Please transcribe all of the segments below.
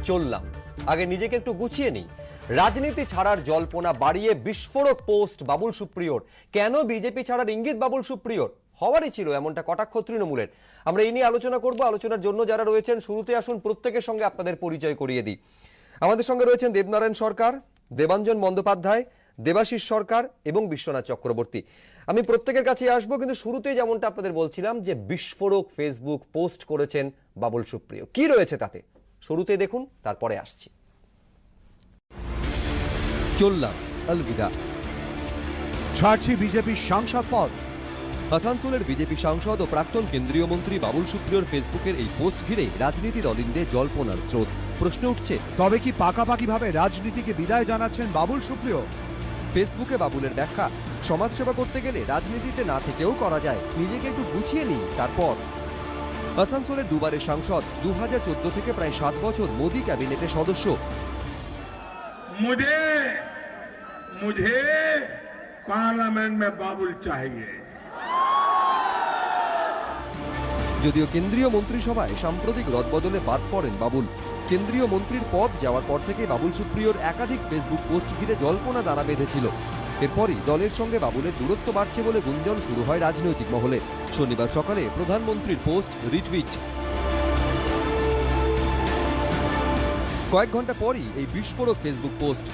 চললাম। আগে নিজেকে একটু গুছিয়ে নিই। রাজনীতি ছাড়ার জল্পনা বাড়িয়ে বিস্ফোরক পোস্ট বাবুল সুপ্রিয়র। কেন বিজেপি ছাড়ার ইঙ্গিত বাবুল সুপ্রিয়র? হওয়ারই ছিল এমনটা কটাক্ষ তৃণমূলের। আমরা এই নিয়ে আলোচনা করব। আলোচনার জন্য যারা রয়েছেন শুরুতে আসুন প্রত্যেকের সঙ্গে আপনাদের পরিচয় করিয়ে দিই। আমাদের সঙ্গে রয়েছেন দেবনারায়ণ সরকার, দেবাঞ্জন বন্দ্যোপাধ্যায়, দেবাশিস সরকার এবং বিশ্বনাথ চক্রবর্তী। আমি প্রত্যেকের কাছে আসবো, কিন্তু শুরুতেই যেমনটা আপনাদের বলছিলাম যে বিস্ফোরক ফেসবুক পোস্ট করেছেন বাবুল সুপ্রিয়। কি রয়েছে তাতে শুরুতে দেখুন, তারপরে আসছি। চললাম, আলবিদা। ছাড়ছি বিজেপির সাংসদ পদ। আসানসোলের বিজেপি সাংসদ ও প্রাক্তন কেন্দ্রীয় মন্ত্রী বাবুল সুপ্রিয়র ফেসবুকের এই পোস্ট ঘিরে রাজনীতির অলিন্দে জল্পনার স্রোত। প্রশ্ন উঠছে, তবে কি পাকাপাকিভাবে রাজনীতিকে বিদায় জানাচ্ছেন বাবুল সুপ্রিয়? ফেসবুকে বাবুলের ব্যাখ্যা, সমাজসেবা করতে গেলে রাজনীতিতে না থেকেও করা যায়, নিজেকে একটু গুছিয়ে নিই তারপর। আসানসোলের দুবারের সাংসদ, 2014 থেকে প্রায় 7 বছর মোদী ক্যাবিনেটের সদস্য। मुझे पार्लियामेंट में बाबुल चाहिए। যদিও কেন্দ্রীয় মন্ত্রিসভায় সাম্প্রতিক রদবদলে বাদ পড়েন বাবুল। কেন্দ্রীয় মন্ত্রীর পদ যাওয়ার পর থেকে বাবুল সুপ্রিয়র একাধিক ফেসবুক পোস্ট ঘিরে জল্পনা দানা বেঁধেছিল। এরপরই দলের সঙ্গে বাবুলের দূরত্ব বাড়ছে বলে গুঞ্জন শুরু হয় রাজনৈতিক মহলে। শনিবার সকালে প্রধানমন্ত্রীর পোস্ট রিটুইট। কয়েক ঘন্টা পরই এই বিস্ফোরক ফেসবুক পোস্ট।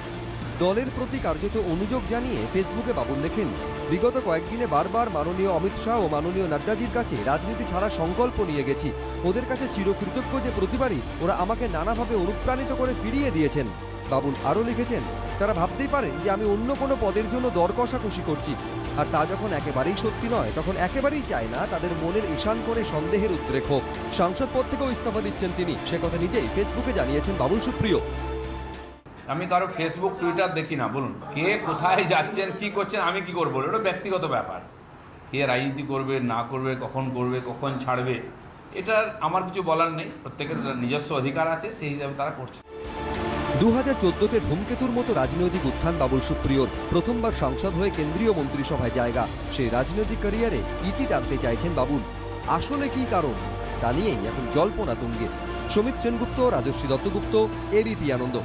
দলের প্রতি কার্যত অনুযোগ জানিয়ে ফেসবুকে বাবুল লেখেন, বিগত কয়েকদিনে বারবার মাননীয় অমিত শাহ ও মাননীয় নাড্ডাজির কাছে রাজনীতি ছাড়া সংকল্প নিয়ে গেছি। ওদের কাছে চিরকৃতজ্ঞ যে প্রতিবারই ওরা আমাকে নানাভাবে অনুপ্রাণিত করে ফিরিয়ে দিয়েছেন। বাবুল আরও লিখেছেন, তারা ভাবতেই পারেন যে আমি অন্য কোনো পদের জন্য দর কষাকষি করছি। আর তা যখন একেবারেই সত্যি নয়, তখন একেবারেই চায় না তাদের মনের ঈশান করে সন্দেহের উদ্রেক হোক। সাংসদ পদ থেকেও ইস্তফা দিচ্ছেন তিনি, সে কথা নিজেই ফেসবুকে জানিয়েছেন বাবুল সুপ্রিয়। আমি কারো ফেসবুক টুইটার দেখি না। বলুন, কে কোথায় যাচ্ছেন, কি করছেন, আমি কি করবো? এটা ব্যক্তিগত ব্যাপার। কে রাজনীতি করবে না করবে, কখন ছাড়বে, এটা আমার কিছু বলার নেই। প্রত্যেকের নিজস্ব অধিকার আছে, সেই হিসাবে তারা করছে। 2014-তে ধূমকেতুর মতো রাজনৈতিক উত্থান বাবুল সুপ্রিয়র। প্রথমবার সাংসদ হয়ে কেন্দ্রীয় মন্ত্রিসভায় জায়গা। সেই রাজনৈতিক ক্যারিয়ারে ইতি টানতে চাইছেন বাবুল। আসলে কি কারণ, তা নিয়েই এখন জল্পনা তুঙ্গে। সমিত সেনগুপ্ত, রাজস্বী দত্তগুপ্ত, এবিপি আনন্দ।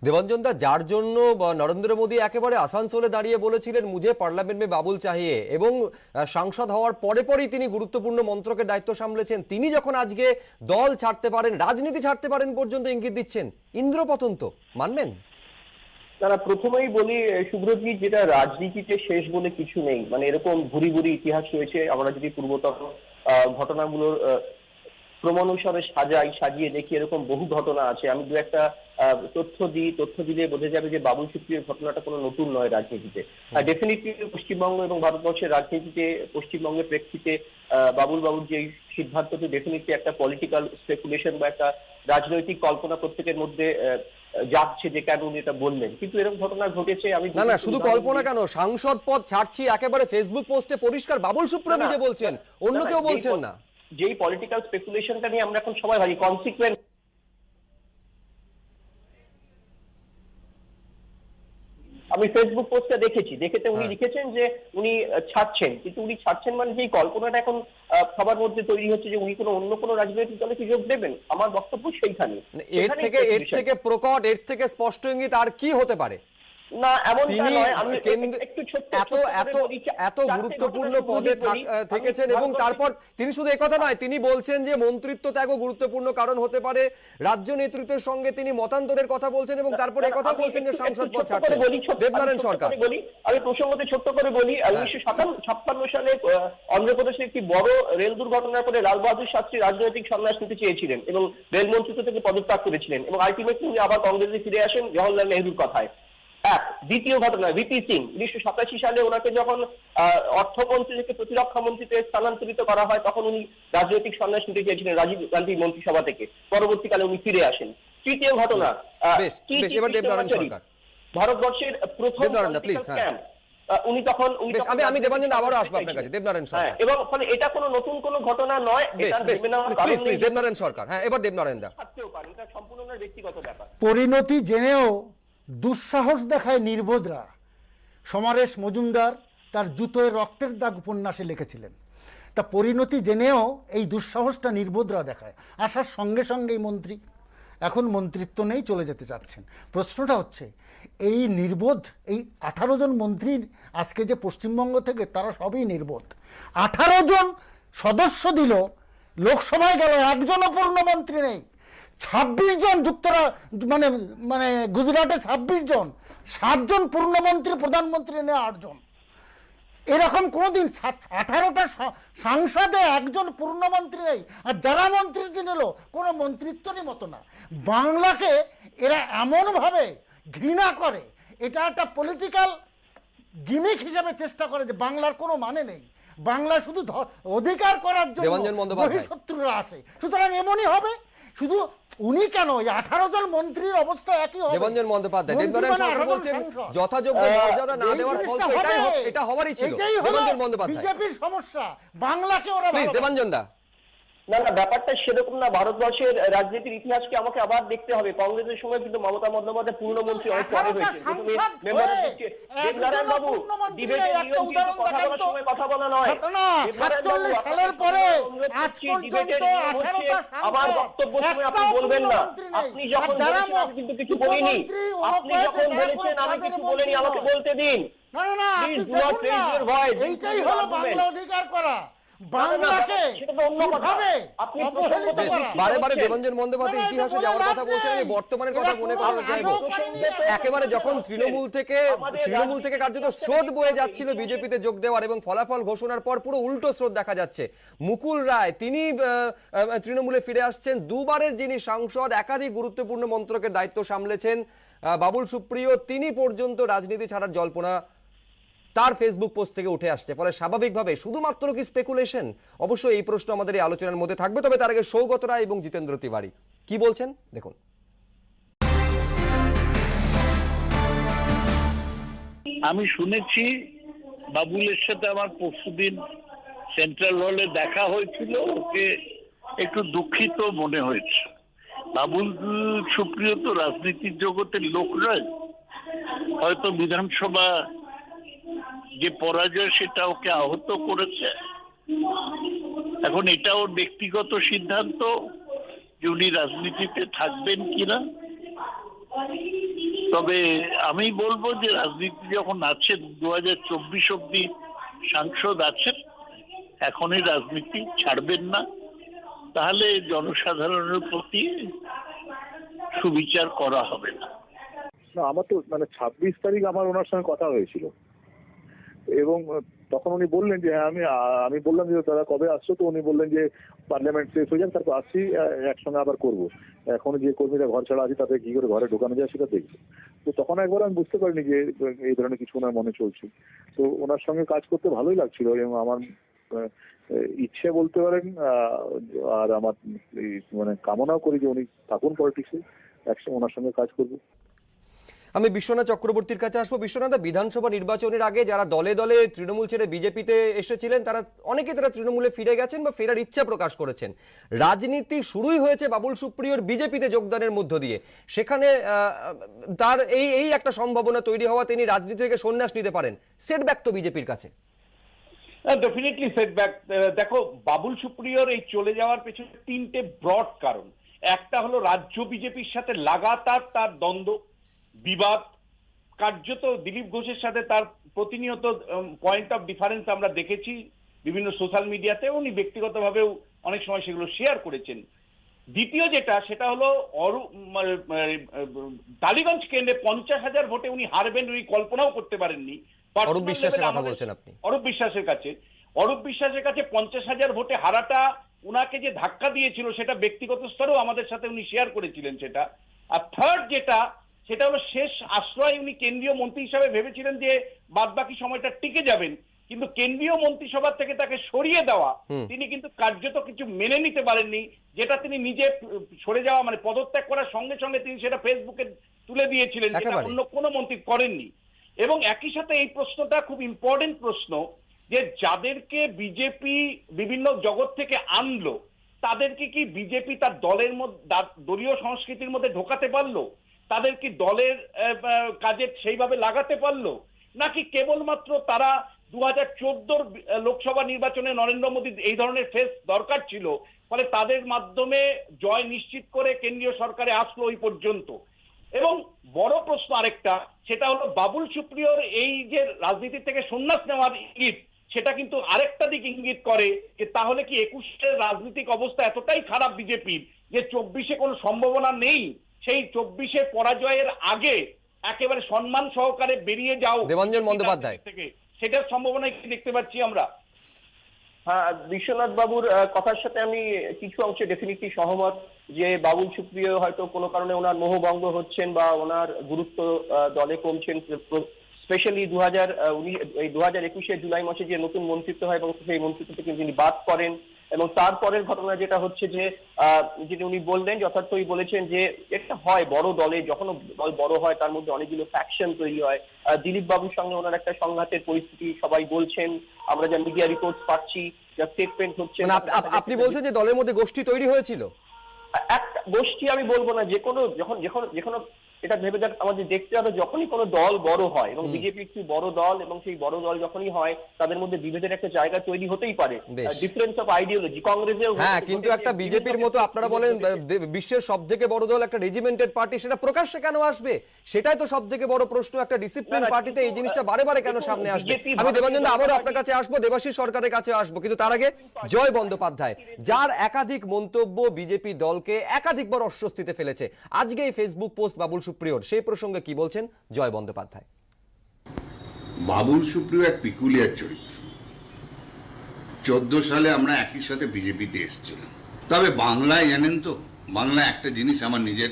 দেবাঞ্জন দা, যার জন্য নরেন্দ্র মোদী একেবারে আসানসোলে দাঁড়িয়ে বলেছিলেন মুঝে পার্লামেন্ট মে বাবুল চাহিয়ে, এবং সাংসদ হওয়ার পরেই তিনি গুরুত্বপূর্ণ মন্ত্রকের দায়িত্ব সামলেছেন, তিনি যখন আজকে দল ছাড়তে পারেন, রাজনীতি ছাড়তে পারেন পর্যন্ত ইঙ্গিত দিচ্ছেন, ইন্দ্রপতন তো মানবেন? না, প্রথমেই বলি সুব্রতজি, যেটা রাজনীতিতে শেষ বলে কিছু নেই। মানে এরকম ভুরি ভুরি ইতিহাস রয়েছে। আমরা যদি পূর্বতন ঘটনাগুলোর ক্রমানুসারে সাজিয়ে দেখি, এরকম বহু ঘটনা আছে। আমি দু একটা তথ্য দিলে বোঝা যাবে যে বাবুল সুপ্রিয়র ঘটনাটা কোনো নতুন নয় রাজনীতিতে। ডেফিনেটলি পশ্চিমবঙ্গ এবং ভারতবর্ষের রাজনীতিতে, পশ্চিমবঙ্গের প্রেক্ষিতে বাবুর যে সিদ্ধান্তটি ডেফিনেটলি একটা পলিটিক্যাল স্পেকুলেশন বা একটা রাজনৈতিক কল্পনা প্রত্যেকের মধ্যে যাচ্ছে যে কেন উনি এটা বললেন। কিন্তু এরকম ঘটনা ঘটেছে। আমি না, শুধু কল্পনা কেন, সাংসদ পদ ছাড়ছি একেবারে ফেসবুক পোস্টে পরিষ্কার বাবুল সুপ্রিয় নিজে বলছেন, অন্য কেউ বলছেন না। যেই পলিটিক্যাল স্পেকুলেশনটা নিয়ে আমরা এখন সবাই ভাবি, কনসিকুয়েন্স আমি ফেসবুক পোস্টটা দেখেতে উনি লিখেছেন যে উনি ছাড়ছেন। কিন্তু উনি ছাড়ছেন মানে যেই কল্পনাটা এখন সবার মধ্যে তৈরি হচ্ছে যে উনি অন্য কোনো রাজনৈতিক দলে কি যোগ দেবেন, আমার বক্তব্য সেইখানে। এর থেকে প্রকট, এর থেকে স্পষ্ট ইঙ্গিত আর কি হতে পারে? না, এমনটা নয়। আমি এত গুরুত্বপূর্ণ পদে থেকেছেন, এবং তারপর তিনি শুধু একথা নয়, তিনি বলছেন যে মন্ত্রিত্ব ত্যাগও গুরুত্বপূর্ণ কারণ হতে পারে। রাজ্য নেতৃত্বের সঙ্গে তিনি মতান্তরের কথা বলছেন, এবং তারপর একথা বলছেন যে সাংসদ পদ ছাড়ছেন। দেবনারায়ণ সরকার, আমি প্রসঙ্গতে ছোট্ট করে বলি, 1956 সালে অন্ধ্রপ্রদেশে একটি বড় রেল দুর্ঘটনার পরে লাল বাহাদুর শাস্ত্রী রাজনৈতিক সন্ন্যাস নিতে চেয়েছিলেন এবং রেল মন্ত্রিত্ব থেকে পদত্যাগ করেছিলেন, এবং আলটিমেটলি উনি আবার কংগ্রেসে ফিরে আসেন জওহরলাল নেহরুর কথায়। দ্বিতীয় ঘটনা, ভিপি সিং 1987 সালে ওনাকে যখন অর্থমন্ত্রী থেকে প্রতিরক্ষা মন্ত্রীতে স্থানান্তরিত করা হয়, তখন উনি রাজনৈতিক সন্ন্যাস নিতে চেয়েছিলেন রাজীব গান্ধী মন্ত্রিসভা থেকে। পরবর্তীকালে উনি ফিরে আসেন। তৃতীয় ঘটনা, ভারতবর্ষের প্রথম ক্যাম্প, উনি তখন আমি দেবাঞ্জন আবারও আসবো আপনার কাছে। দেবনারায়ণ সরকার, এবং ফলে এটা কোনো নতুন কোনো ঘটনা নয়। দেবনারায়ণ সরকার, হ্যাঁ, এবার দেবনারায়ণ দা। এটা সম্পূর্ণ ব্যক্তিগত ব্যাপার। পরিণতি জেনেও দুঃসাহস দেখায় নির্বোধরা। সমরেশ মজুমদার তার জুতোয় রক্তের দাগ উপন্যাসে লিখেছিলেন। তা পরিণতি জেনেও এই দুঃসাহসটা নির্বোধরা দেখায়। আসার সঙ্গে সঙ্গেই মন্ত্রী, এখন মন্ত্রিত্ব নেই, চলে যেতে চাচ্ছেন। প্রশ্নটা হচ্ছে এই নির্বোধ, এই 18 জন মন্ত্রীর আজকে যে পশ্চিমবঙ্গ থেকে তারা সবই নির্বোধ। 18 জন সদস্য দিল, লোকসভায় গেল, একজনও পূর্ণমন্ত্রী নেই। 26 জন মানে মানে গুজরাটে 26 জন, 7 জন পূর্ণমন্ত্রী, প্রধানমন্ত্রী নেই 8 জন। এরকম কোনোদিন 18টা সাংসদে একজন পূর্ণমন্ত্রী নেই, আর যারা মন্ত্রী নিল কোনো মন্ত্রিত্বেরই মতো না। বাংলাকে এরা এমনভাবে ঘৃণা করে, এটা একটা পলিটিক্যাল গিমিক হিসাবে চেষ্টা করে যে বাংলার কোনো মানে নেই, বাংলা শুধু অধিকার করার জন্য বহিঃশত্রুরা আসে। সুতরাং এমনই হবে। শুধু উনি কেন, এই 18 জন মন্ত্রীর অবস্থা একই হবে। দেবাঞ্জন বন্দ্যোপাধ্যায়, দেবনারায়ণ সরকার বলছেন যথাযোগ্য মর্যাদা না দেওয়ার ফল তো এটা হওয়ারই ছিল। দেবাঞ্জন বন্দ্যোপাধ্যায়, বিজেপির সমস্যা, বাংলাকে ওরা প্লিজ দেবাঞ্জন দা। না না, ব্যাপারটা সেরকম না। ভারতবর্ষের রাজনীতির ইতিহাসকে আমাকে আবার দেখতে হবে। কংগ্রেসের সময় কিন্তু মমতা বন্দ্যোপাধ্যায় পূর্ণমন্ত্রী অনেক পরে হয়েছে। দেবনারায়ণ বাবু, ডিবেটে নিয়ম কিন্তু কথা বলার সময় কথা বলা নয়। 47 সালের পরে আজ পর্যন্ত 18টা আমার বক্তব্য সময় আপনি বলবেন না। আপনি যখন বলেছেন আমি কিন্তু কিছু বলিনি, আপনি যখন বলেছেন আমি কিছু বলিনি, আমাকে বলতে দিন। না না না, এইটাই হলো বাংলা অধিকার করা, বাংলাকে বারে বারে দেবাঞ্জন বন্দ্যোপাধ্যায় ইতিহাসে যাওয়ার কথা বলছেন, আমি বর্তমানের কথা মনে করা যাইব। একেবারে যখন তৃণমূল থেকে কার্যত স্রোত বয়ে যাচ্ছিল বিজেপিতে যোগ দেওয়ার, এবং ফলাফল ঘোষণার পর পুরো উল্টো স্রোত দেখা যাচ্ছে। মুকুল রায় তিনি তৃণমূলে ফিরে আসছেন, দুবারের যিনি সাংসদ, একাধিক গুরুত্বপূর্ণ মন্ত্রকের দায়িত্ব সামলেছেন বাবুল সুপ্রিয়, তিনি পর্যন্ত রাজনীতি ছাড়ার জল্পনা তার ফেসবুক পোস্ট থেকে উঠে আসছে। ফলে স্বাভাবিকভাবে শুধুমাত্র কি স্পেকুলেশন? অবশ্যই এই প্রশ্ন আমাদের এই আলোচনার মধ্যে থাকবে। তবে তার আগে সৌগত রায় এবং জিতেন্দ্র তিওয়ারি কি বলছেন দেখুন। আমি শুনেছি বাবুলের সাথে আমার পরশুদিন সেন্ট্রাল হলে দেখা হয়েছিল, ওকে একটু দুঃখিত মনে হয়েছে। বাবুল সুপ্রিয় তো রাজনীতির জগতের লোক নয়, হয়তো বিধানসভা যে পরাজয় সেটা ওকে আহত করেছে। এখন এটা ওর ব্যক্তিগত সিদ্ধান্ত যে উনি রাজনীতিতে থাকবেন কিনা। তবে আমি বলবো যে রাজনীতি যখন আছেন, 2024 অব্দি সাংসদ আছেন, এখনই রাজনীতি ছাড়বেন না, তাহলে জনসাধারণের প্রতি সুবিচার করা হবে না। আমার তো 26 তারিখ আমার ওনার সঙ্গে কথা হয়েছিল, এবং তখন উনি বললেন যে হ্যাঁ আমি বললাম যে দাদা কবে আসছো, তো উনি বললেন যে পার্লামেন্ট শেষ হয়ে যাক তারপর আসছি, একসঙ্গে আবার করবো। এখন যে কর্মীরা ঘর ছাড়া আছে তাদের কি করে ঘরে ঢোকানো যায় সেটা দেখবো। তো তখন একবার আমি বুঝতে পারিনি যে এই ধরনের কিছু ওনার মনে চলছে। তো ওনার সঙ্গে কাজ করতে ভালোই লাগছিল, এবং আমার ইচ্ছে বলতে পারেন, আর আমার কামনাও করি যে উনি থাকুন পলিটিক্সে, একসঙ্গে ওনার সঙ্গে কাজ করবো। আমি বিশ্বনাথ চক্রবর্তীর কাছে আসবো। বিশ্বনাথ, বিধানসভা নির্বাচনের আগে যারা দলে দলে তৃণমূল ছেড়ে বিজেপিতে এসেছিলেন তারা তৃণমূলে ফিরে গেছেন বা ফেরার ইচ্ছা প্রকাশ করেছেন। রাজনীতি শুরুই হয়েছে বাবুল সুপ্রিয়র বিজেপিতে যোগদানের মধ্য দিয়ে। সেখানে তার এই একটা সম্ভাবনা তৈরি হওয়া তিনি রাজনীতি থেকে সন্ন্যাস নিতে পারেন। সেটব্যাক তো বিজেপির কাছে ডেফিনেটলি সেটব্যাক। দেখো, বাবুল সুপ্রিয়র এই চলে যাওয়ার পেছনে 3টে ব্রড কারণ। একটা হলো রাজ্য বিজেপির সাথে লাগাতার তার দ্বন্দ্ব, বিবাদ, কার্যত দিলীপ ঘোষের সাথে তার প্রতিনিয়ত পয়েন্ট অফ ডিফারেন্স আমরা দেখেছি বিভিন্ন সোশ্যাল মিডিয়াতে, উনি ব্যক্তিগতভাবেও অনেক সময় সেগুলো শেয়ার করেছেন। দ্বিতীয় সেটা হলো টালিগঞ্জ কেন্দ্রে 50,000 ভোটে উনি হারবেন উনি কল্পনাও করতে পারেননি। অরূপ বিশ্বাসের কাছে 50,000 ভোটে হারাটা উনাকে যে ধাক্কা দিয়েছিল সেটা ব্যক্তিগত স্তরেও আমাদের সাথে উনি শেয়ার করেছিলেন সেটা। আর থার্ড সেটা হলো শেষ আশ্রয়, উনি কেন্দ্রীয় মন্ত্রী হিসাবে ভেবেছিলেন যে বাদবাকি সময়টা টিকে যাবেন, কিন্তু কেন্দ্রীয় মন্ত্রিসভা থেকে তাকে সরিয়ে দেওয়া তিনি কিন্তু কার্যত কিছু মেনে নিতে পারেননি, যেটা তিনি নিজে সরে যাওয়া পদত্যাগ করার সঙ্গে সঙ্গে তিনি সেটা ফেসবুকে তুলে দিয়েছিলেন, যেটা অন্য কোনো মন্ত্রী করেননি। এবং একই সাথে এই প্রশ্নটা খুব ইম্পর্টেন্ট প্রশ্ন যে যাদেরকে বিজেপি বিভিন্ন জগৎ থেকে আনলো তাদেরকে কি বিজেপি তার দলের মধ্যে দলীয় সংস্কৃতির মধ্যে ঢোকাতে পারলো? তাদের কি দলের কাজে সেইভাবে লাগাতে পারলো, নাকি কেবলমাত্র তারা 2014 লোকসভা নির্বাচনে নরেন্দ্র মোদী এই ধরনের ফেস দরকার ছিল, ফলে তাদের মাধ্যমে জয় নিশ্চিত করে কেন্দ্রীয় সরকারে আসলো ওই পর্যন্ত। এবং বড় প্রশ্ন আরেকটা, সেটা হলো বাবুল সুপ্রিয়র এই যে রাজনীতি থেকে সন্ন্যাস নেওয়ার ইঙ্গিত, সেটা কিন্তু আরেকটা দিক ইঙ্গিত করে যে তাহলে কি 21-এর রাজনৈতিক অবস্থা এতটাই খারাপ বিজেপির যে 24-এ কোনো সম্ভাবনা নেই, সেই 24-এ পরাজয়ের আগে একেবারে সম্মান সহকারে বেরিয়ে যাও দেবাঞ্জন বন্দ্যোপাধ্যায় থেকে, সেটার সম্ভাবনা কি দেখতে পাচ্ছি আমরা? হ্যাঁ, বিশ্বনাথ বাবুর কথার সাথে আমি কিছু অংশে ডেফিনেটলি সহমত যে বাবুল সুপ্রিয় হয়তো কোনো কারণে ওনার মোহভঙ্গ হচ্ছেন বা ওনার গুরুত্ব দলে কমছেন। স্পেশালি 2021 জুলাই মাসে যে নতুন মন্ত্রিত্ব হয় এবং সেই মন্ত্রিত্ব থেকে তিনি বাদ করেন, এবং তারপরের ঘটনা যেটা হচ্ছে যে যেটা উনি বললেন যথার্থই বলেছেন যে একটা হয় বড় দলে, যখন দল বড় হয় তার মধ্যে অনেকগুলো ফ্যাকশন তৈরি হয়। দিলীপ বাবুর সঙ্গে ওনার একটা সংঘাতের পরিস্থিতি সবাই বলছেন, আমরা যা মিডিয়া রিপোর্ট পাচ্ছি, যা স্টেটমেন্ট হচ্ছে। আপনি বলছেন যে দলের মধ্যে গোষ্ঠী তৈরি হয়েছিল? একটা গোষ্ঠী আমি বলবো না, যে কোনো যখন এটা ভেবে আমাদের দেখতে হবে, যখনই কোনো দল বড় হয় এবং বিজেপি একটি বড় দল এবং সেই বড় দল যখনই হয় তাদের মধ্যে বিভেদের একটা জায়গা তৈরি হতেই পারে, ডিফারেন্স অফ আইডিওলজি। কংগ্রেসেও হ্যাঁ, কিন্তু একটা বিজেপির মতো আপনারা বলেন বিশ্বের সবথেকে বড় দল, একটা রেজিমেন্টেড পার্টি, সেটা প্রকাশ্যে কেন আসবে? সেটাই তো সবথেকে বড় প্রশ্ন। একটা ডিসিপ্লিন পার্টিতে এই জিনিসটা বারে বারে কেন সামনে আসবে? আমি দেবাঞ্জন আবারও আপনার কাছে আসবো, দেবাশিস সরকারের কাছে আসবো, কিন্তু তার আগে জয় বন্দ্যোপাধ্যায়, যার একাধিক মন্তব্য বিজেপি দলকে একাধিকবার অস্বস্তিতে ফেলেছে, আজকে এই ফেসবুক পোস্ট বাবুল সুপ্রিয়র, সেই প্রসঙ্গে কি বলছেন জয় বন্দ্যোপাধ্যায়? বাবুল সুপ্রিয় এক পিকুলিয়ার চরিত্র। 14 সালে আমরা একই সাথে বিজেপিতে এসেছিলাম। তবে বাংলায় জানেন তো, বাংলা একটা জিনিস আমার নিজের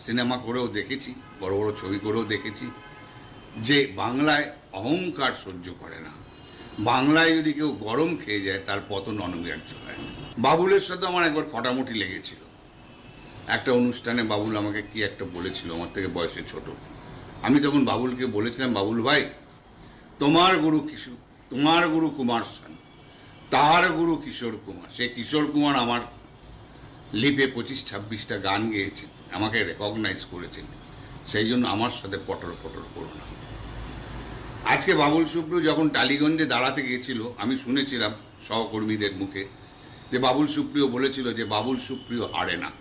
সিনেমা করেও দেখেছি, বড় বড় ছবি করেও দেখেছি, যে বাংলায় অহংকার সহ্য করে না। বাংলায় যদি কেউ গরম খেয়ে যায় তার পতন অনগ্রাহ্য হয়। বাবুলের সাথে আমার একবার খটামুটি লেগেছিল একটা অনুষ্ঠানে। বাবুল আমাকে কি একটা বলেছিল, আমার থেকে বয়সে ছোট। আমি তখন বাবুলকে বলেছিলাম, বাবুল ভাই, তোমার গুরু কুমার শানু, তার গুরু কিশোর কুমার। সেই কিশোর কুমার আমার লিপে 25-26টা গান গেয়েছেন, আমাকে রেকগনাইজ করেছেন, সেই জন্য আমার সাথে পটর পটর করো না। আজকে বাবুল সুপ্রিয় যখন টালিগঞ্জে দাঁড়াতে গিয়েছিল, আমি শুনেছিলাম সহকর্মীদের মুখে যে বাবুল সুপ্রিয় বলেছিল যে বাবুল সুপ্রিয় হারে না।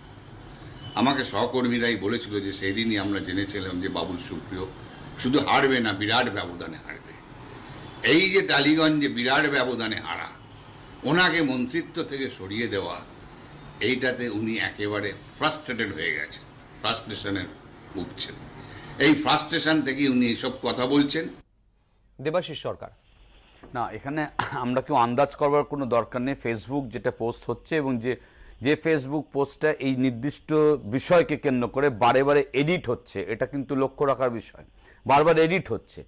আমাকে সহকর্মীরাই বলেছিল যে সেই দিনই আমরা জেনেছিলাম যে বাবুল সুপ্রিয় শুধু হারবে না, বিরাট ব্যবধানে হারবে। এই যে টালিগঞ্জে বিরাট ব্যবধানে হারা, ওনাকে মন্ত্রিত্ব থেকে সরিয়ে দেওয়া, এইটাতে উনি একেবারে ফ্রাস্ট্রেটেড হয়ে গেছেন, ফ্রাস্ট্রেশনের ভুগছেন। এই ফ্রাস্ট্রেশন থেকে উনি এইসব কথা বলছেন। দেবাশিস সরকার, না, এখানে আমরা কেউ আন্দাজ করবার কোনো দরকার নেই। ফেসবুক যেটা পোস্ট হচ্ছে এবং যে ফেসবুক পোস্টটা এই নির্দিষ্ট বিষয়কে কেন্দ্র করে বারে বারে এডিট হচ্ছে, এটা কিন্তু লক্ষ্য রাখার বিষয়। বারবার এডিট হচ্ছে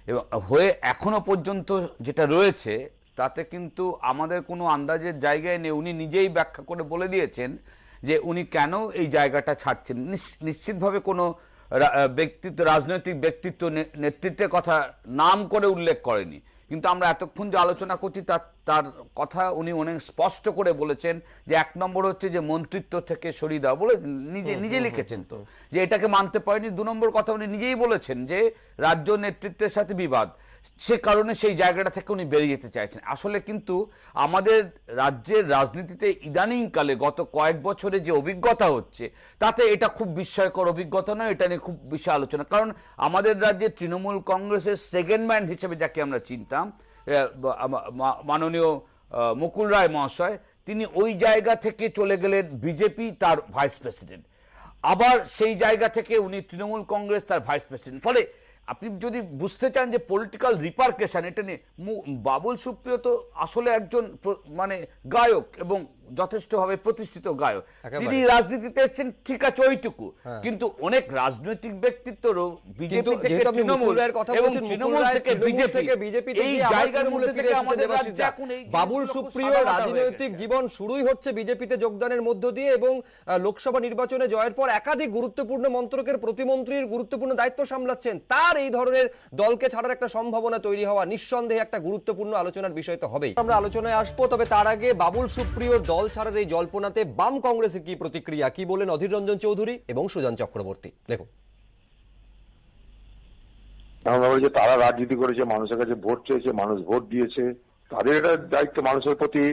এবং হয়ে এখনো পর্যন্ত যেটা রয়েছে তাতে কিন্তু আমাদের কোনো আন্দাজের জায়গায় নেই। উনি নিজেই ব্যাখ্যা করে বলে দিয়েছেন যে উনি কেন এই জায়গাটা ছাড়ছেন। নিশ্চিতভাবে কোনো রাজনৈতিক ব্যক্তিত্ব নেতৃত্বের কথা নাম করে উল্লেখ করেনি, কিন্তু আমরা এতক্ষণ যে আলোচনা করছি তার কথা উনি অনেক স্পষ্ট করে বলেছেন যে 1 নম্বর হচ্ছে যে মন্ত্রিত্ব থেকে সরিয়ে দেওয়া, বলে নিজে লিখেছেন তো যে এটাকে মানতে পারেনি। 2 নম্বর কথা উনি নিজেই বলেছেন যে রাজ্য নেতৃত্বের সাথে বিবাদ, সে কারণে সেই জায়গাটা থেকে উনি বেরিয়ে যেতে চাইছেন। আসলে কিন্তু আমাদের রাজ্যের রাজনীতিতে ইদানিংকালে গত কয়েক বছরে যে অভিজ্ঞতা হচ্ছে তাতে এটা খুব বিস্ময়কর অভিজ্ঞতা নয়, এটা নিয়ে খুব বিশাল আলোচনা। কারণ আমাদের রাজ্যে তৃণমূল কংগ্রেসের সেকেন্ড ম্যান হিসেবে যাকে আমরা চিনতাম, মাননীয় মুকুল রায় মহাশয়, তিনি ওই জায়গা থেকে চলে গেলেন বিজেপি, তার ভাইস প্রেসিডেন্ট। আবার সেই জায়গা থেকে উনি তৃণমূল কংগ্রেস, তার ভাইস প্রেসিডেন্ট। ফলে আপনি যদি বুঝতে চান যে পলিটিক্যাল রিপারকেশন, এটা নিয়ে বাবুল সুপ্রিয় তো আসলে একজন মানে গায়ক এবং যথেষ্টভাবে প্রতিষ্ঠিত গায়ক, তিনি রাজনীতিতে এসেছেন, ঠিক আছে ওইটুকু, কিন্তু অনেক রাজনৈতিক ব্যক্তিত্বরও বিজেপি থেকে তৃণমূল এবং তৃণমূল থেকে বিজেপি, এই জায়গার মধ্যে থেকে আমাদের রাজ্যে এখন এই বাবুল সুপ্রিয় রাজনৈতিক জীবন শুরুই হচ্ছে বিজেপিতে যোগদানের মধ্য দিয়ে এবং লোকসভা নির্বাচনে জয়ের পর একাধিক গুরুত্বপূর্ণ মন্ত্রকের প্রতিমন্ত্রীর গুরুত্বপূর্ণ দায়িত্ব সামলাচ্ছেন। তার এই ধরনের দলকে ছাড়ার একটা সম্ভাবনা তৈরি হওয়া নিঃসন্দেহে একটা গুরুত্বপূর্ণ আলোচনার বিষয় তো হবেই। আমরা আলোচনায় আসবো, তবে তার আগে বাবুল সুপ্রিয়র দল ছাড়ার এই জল্পনাতে বাম কংগ্রেসের কি প্রতিক্রিয়া, কি বলেন অধীর রঞ্জন চৌধুরী এবং সুজন চক্রবর্তী, দেখুন। আমরা বলি যে তারা রাজনীতি করেছে, মানুষের কাছে ভোট চেয়েছে, মানুষ ভোট দিয়েছে, তাদের এটা দায়িত্ব মানুষের প্রতি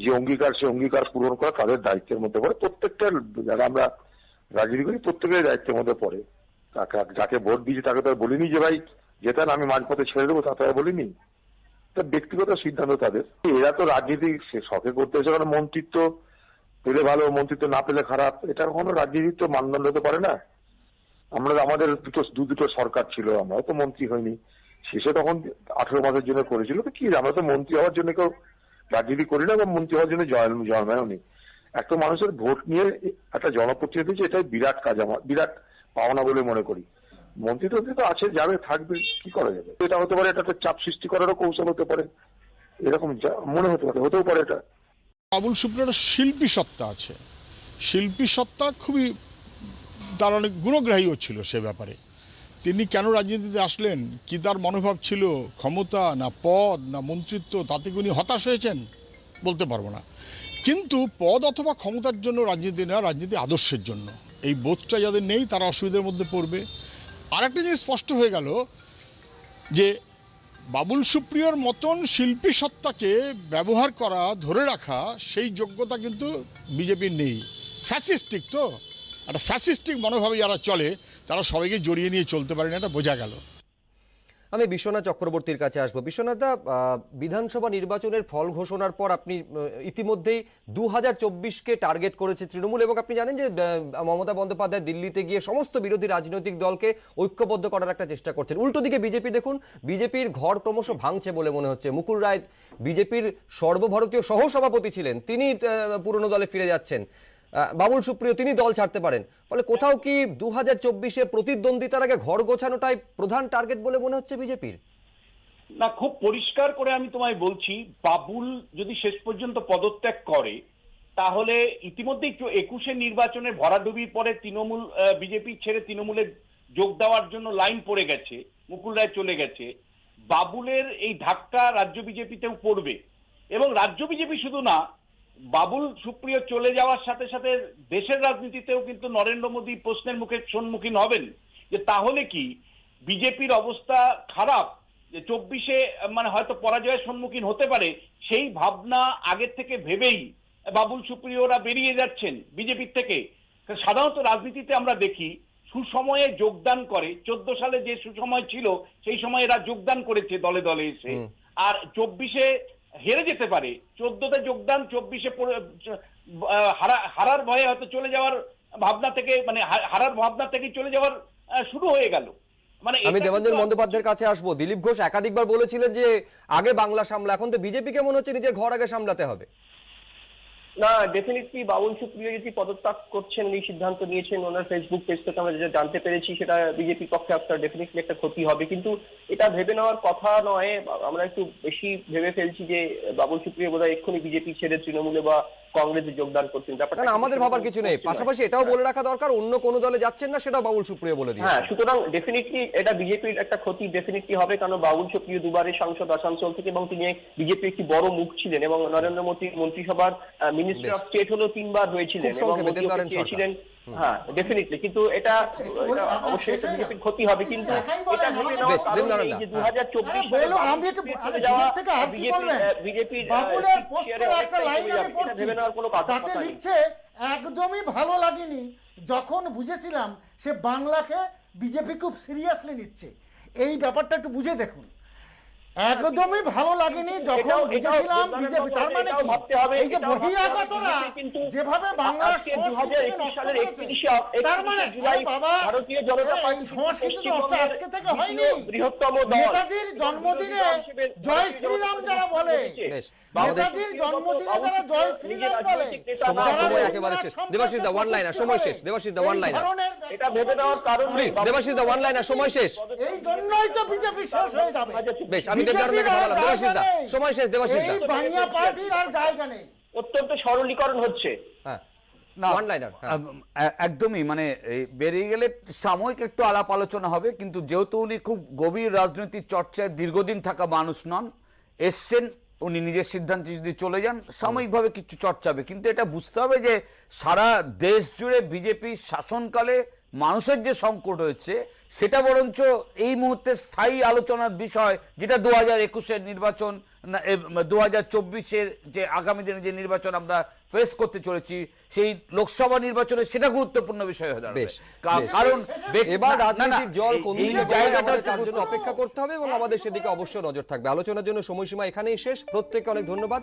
যে অঙ্গীকার, সে অঙ্গীকার পূরণ করা তাদের দায়িত্বের মধ্যে পড়ে। প্রত্যেকটা যারা আমরা রাজনীতি করি প্রত্যেকের দায়িত্বের মধ্যে পড়ে। যাকে ভোট দিয়েছে তাকে তো বলিনি যে ভাই যেতেন আমি মাঝপথে ছেড়ে দেবো, তা তারা বলিনি। তা ব্যক্তিগত সিদ্ধান্ত তাদের। এরা তো রাজনীতি শখে করতে হচ্ছে, কারণ মন্ত্রিত্ব পেলে ভালো, মন্ত্রিত্ব না পেলে খারাপ, এটা কখনো রাজনীতির তো মানদণ্ড হতে পারে না। আমাদের দুটো সরকার ছিল, আমরা তো মন্ত্রী হয়নি, শেষে তখন 18 মাসের জন্য করেছিল, তো কি আমরা তো মন্ত্রী হওয়ার জন্য কেউ রাজনীতি করি না, বা মন্ত্রী হওয়ার জন্য জন্মায়ও নি। একটা মানুষের ভোট নিয়ে একটা জনপ্রতিনিধি হচ্ছে, এটাই বিরাট কাজ, আমার বিরাট পাওনা বলে মনে করি। মন্ত্রী তো আছে, যাবে, থাকবে, কি করা যাবে। এটা হতে পারে, এটা একটা চাপ সৃষ্টি করারও কৌশল হতে পারে, এরকম মনে হতে পারে, হতেও পারে। এটা বাবুল সুপ্রিয়র শিল্পী সত্তা আছে, শিল্পী সত্তা খুবই তার অনেক গুণগ্রাহীও ছিল সে ব্যাপারে। তিনি কেন রাজনীতিতে আসলেন, কি তার মনোভাব ছিল, ক্ষমতা না পদ না মন্ত্রিত্ব, তাতে উনি হতাশ হয়েছেন বলতে পারবো না। কিন্তু পদ অথবা ক্ষমতার জন্য রাজনীতি না, রাজনীতি আদর্শের জন্য, এই বোধটা যাদের নেই তারা অসুবিধার মধ্যে পড়বে। আর একটা জিনিস স্পষ্ট হয়ে গেল যে বাবুল সুপ্রিয়র মতন শিল্পী সত্তাকে ব্যবহার করা, ধরে রাখা, সেই যোগ্যতা কিন্তু বিজেপির নেই। ফ্যাসিস্টিক, তো একটা ফ্যাসিস্টিক মনোভাবে যারা চলে তারা সবাইকে জড়িয়ে নিয়ে চলতে পারে না, এটা বোঝা গেল। আমি বিশ্বনাথ চক্রবর্তীর কাছে আসবো। বিশ্বনাথদা, বিধানসভা নির্বাচনের ফল ঘোষণার পর আপনি ইতিমধ্যেই 2024কে টার্গেট করেছে তৃণমূল, এবং আপনি জানেন যে মমতা বন্দ্যোপাধ্যায় দিল্লিতে গিয়ে সমস্ত বিরোধী রাজনৈতিক দলকে ঐক্যবদ্ধ করার একটা চেষ্টা করছেন। উল্টো দিকে বিজেপি দেখুন, বিজেপির ঘর ক্রমশ ভাঙছে বলে মনে হচ্ছে। মুকুল রায় বিজেপির সর্বভারতীয় সহসভাপতি ছিলেন, তিনি পুরনো দলে ফিরে যাচ্ছেন। বাবুল সুপ্রিয় তিনি দল ছাড়তে পারেন। ফলে কোথাও কি 2024-এ প্রতিদ্বন্দ্বিতার আগে ঘর গোছানোটাই প্রধান টার্গেট বলে মনে হচ্ছে বিজেপির? না, খুব পরিষ্কার করে আমি তোমায় বলছি, বাবুল যদি শেষ পর্যন্ত পদত্যাগ করে তাহলে ইতিমধ্যেই 21-এর নির্বাচনের ভরাডুবির পরে তৃণমূল বিজেপি ছেড়ে তৃণমূলে যোগ দেওয়ার জন্য লাইন পড়ে গেছে, মুকুল রায় চলে গেছে। বাবুলের এই ধাক্কা রাজ্য বিজেপিতেও পড়বে, এবং রাজ্য বিজেপি শুধু না, বাবুল সুপ্রিয় চলে যাওয়ার সাথে সাথে দেশের রাজনীতিতেও কিন্তু নরেন্দ্র মোদী প্রশ্নের মুখে সম্মুখীন হবেন যে তাহলে কি বিজেপির অবস্থা খারাপ, যে 24-এ মানে হয়তো পরাজয়ের সম্মুখীন হতে পারে, সেই ভাবনা আগের থেকে ভেবেই বাবুল সুপ্রিয়রা বেরিয়ে যাচ্ছেন বিজেপির থেকে। সাধারণত রাজনীতিতে আমরা দেখি সুসময়ে যোগদান করে, 14 সালে যে সুসময় ছিল সেই সময় এরা যোগদান করেছে দলে দলে এসে, আর 24-এ হেরে যেতে পারে। 14-তে যোগদান, 24-এ হারার ভয়ে হয়তো চলে যাওয়ার ভাবনা থেকে, মানে হারার ভাবনা থেকে চলে যাওয়ার শুরু হয়ে গেল। মানে আমি দেবাঞ্জন বন্দ্যোপাধ্যায়ের কাছে আসবো। দিলীপ ঘোষ একাধিকবার বলেছিলেন যে আগে বাংলা সামলা, এখন তো বিজেপিকে মনে হচ্ছে নিজের ঘর আগে সামলাতে হবে। না, ডেফিনেটলি বাবুল সুপ্রিয় যদি পদত্যাগ করছেন, এই সিদ্ধান্ত নিয়েছেন, ওনার ফেসবুক পেজ থেকে আমরা যেটা জানতে পেরেছি, সেটা বিজেপির পক্ষে একটা ডেফিনেটলি একটা ক্ষতি হবে। কিন্তু এটা ভেবে নেওয়ার কথা নয়, আমরা একটু বেশি ভেবে ফেলছি যে বাবুল সুপ্রিয় বোধহয় এক্ষুনি বিজেপি ছেড়ে তৃণমূলে বা কংগ্রেসে যোগদান করছেন। ব্যাপারটা আমাদের ভাবার কিছু নেই, পাশাপাশি এটাও বলে রাখা দরকার অন্য কোনো দলে যাচ্ছেন না, সেটাও বাবুল সুপ্রিয় বলে দিয়েছেন। হ্যাঁ, সুতরাং ডেফিনেটলি এটা বিজেপির একটা ক্ষতি ডেফিনেটলি হবে, কারণ বাবুল সুপ্রিয় দুবারের সাংসদ আসানসোল থেকে, এবং তিনি বিজেপি একটি বড় মুখ ছিলেন, এবং নরেন্দ্র মোদী মন্ত্রিসভার মিনিস্টার অফ স্টেট হলো 3 বার হয়েছিলেন, এবং চেয়েছিলেন। হ্যাঁ, ডেফিনেটলি, কিন্তু এটা অবশ্যই একটা বিজেপির ক্ষতি হবে। কিন্তু এটা ভেবে নেওয়ার কারণ এই যে 2024 বিজেপির ভেবে নেওয়ার কোনো কথা লিখছে, একদমই ভালো লাগেনি যখন বুঝেছিলাম সে বাংলাকে বিজেপি খুব সিরিয়াসলি নিচ্ছে। এই ব্যাপারটা একটু বুঝে দেখুন, একদমই ভালো লাগেনি যখন বুঝেছিলাম বিজেপি। তার মানে কি, এই যে বহিরাগতরা যেভাবে বাংলার সংস্কৃতি নষ্ট করেছে, তার মানে বাবা ভারতীয় জনতা পার্টি সংস্কৃতি নষ্ট আজকে থেকে হয়নি। বৃহত্তম দল নেতাজির জন্মদিনে জয় শ্রীরাম যারা বলে, নেতাজির জন্মদিনে যারা জয় শ্রীরাম বলে, সময় একেবারে শেষ। দেবাশিস দা ওয়ান লাইনার, সময় শেষ। দেবাশিস দা ওয়ান লাইনার, এটা ভেবে নেওয়ার কারণ please. Debashis da one liner, সময় শেষ। এই জন্যই তো বিজেপি শেষ হয়ে যাবে। বেশ, আমি দেবদারদাকে ভালো লাগলো। দেবাশিস দা, সময় শেষ। দেবাশিস দা, এই বানিয়া পার্টির আর জায়গা নেই, অত্যন্ত সরলীকরণ হচ্ছে। হ্যাঁ, একদমই, মানে বেরিয়ে গেলে সাময়িক একটু আলাপ আলোচনা হবে, কিন্তু যেহেতু উনি খুব গভীর রাজনৈতিক চর্চায় দীর্ঘদিন থাকা মানুষ নন, এসছেন, উনি নিজের সিদ্ধান্তে যদি চলে যান সাময়িকভাবে কিছু চর্চা হবে, কিন্তু এটা বুঝতে হবে যে সারা দেশ জুড়ে বিজেপির শাসনকালে মানুষের যে সংকট হয়েছে সেটা বরঞ্চ এই মুহূর্তে স্থায়ী আলোচনার বিষয়, যেটা 2021-এর নির্বাচন, 2024-এর যে আগামী দিনে যে নির্বাচন আমরা ফেস করতে চলেছি, সেই লোকসভা নির্বাচনে সেটা গুরুত্বপূর্ণ বিষয় হয়ে দাঁড়াবে। কারণ এবার রাজনীতির জল কোন দিকে জায়গাটা তার জন্য অপেক্ষা করতে হবে এবং আমাদের সেদিকে অবশ্যই নজর থাকবে। আলোচনার জন্য সময়সীমা এখানেই শেষ। প্রত্যেককে অনেক ধন্যবাদ।